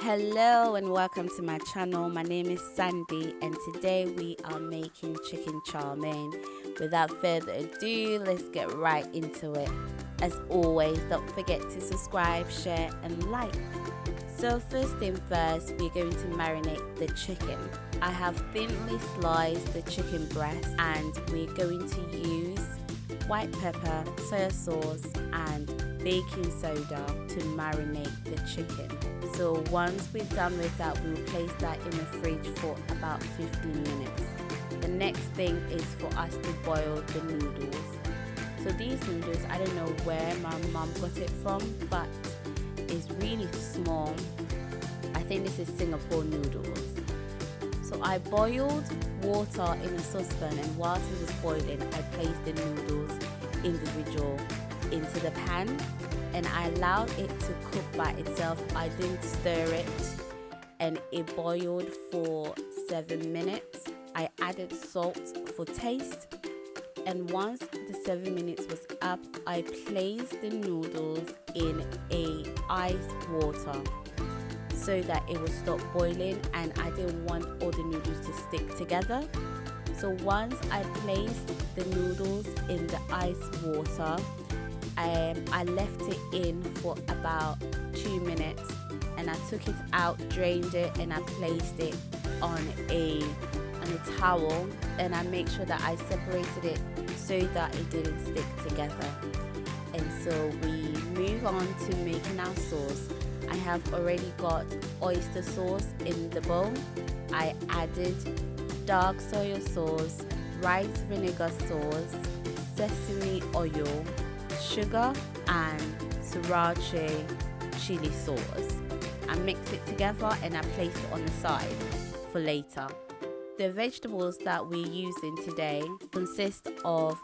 Hello and welcome to my channel. My name is Sandy and today we are making chicken chow mein. Without further ado, let's get right into it. As always, don't forget to subscribe, share and like. So first thing first, we're going to marinate the chicken. I have thinly sliced the chicken breast and we're going to use white pepper, soy sauce and baking soda to marinate the chicken. So once we're done with that, we'll place that in the fridge for about 15 minutes. The next thing is for us to boil the noodles. So these noodles, I don't know where my mom got it from, but it's really small. I think this is Singapore noodles. So I boiled water in a saucepan, and whilst it was boiling, I placed the noodles individual into the pan and I allowed it to cook by itself. I didn't stir it and it boiled for 7 minutes. I added salt for taste, and once the 7 minutes was up, I placed the noodles in ice water so that it would stop boiling, and I didn't want all the noodles to stick together. So once I placed the noodles in the ice water, I left it in for about 2 minutes and I took it out, drained it, and I placed it on a towel, and I make sure that I separated it so that it didn't stick together. And so we move on to making our sauce. I have already got oyster sauce in the bowl. I added dark soy sauce, rice vinegar sauce, sesame oil, sugar and Sriracha chili sauce. I mix it together and I place it on the side for later. The vegetables that we're using today consist of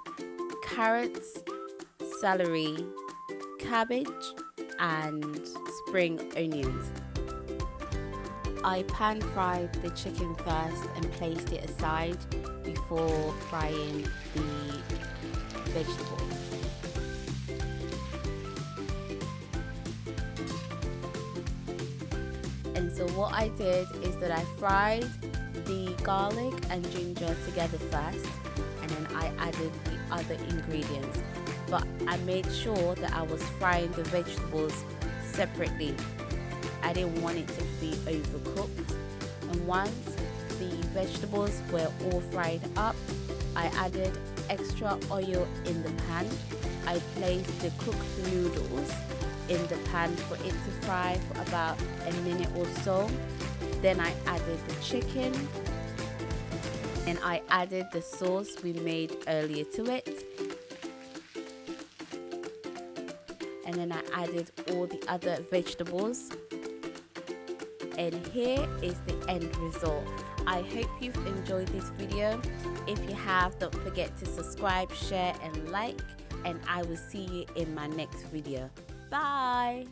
carrots, celery, cabbage and spring onions. I pan fried the chicken first and placed it aside before frying the vegetables. And so what I did is that I fried the garlic and ginger together first, and then I added the other ingredients. But I made sure that I was frying the vegetables separately. I didn't want it to be overcooked. And once the vegetables were all fried up, I added extra oil in the pan. I placed the cooked noodles in the pan for it to fry for about a minute or so. Then I added the chicken and I added the sauce we made earlier to it. And then I added all the other vegetables. And here is the end result. I hope you've enjoyed this video. If you have, don't forget to subscribe, share and like, and I will see you in my next video. Bye.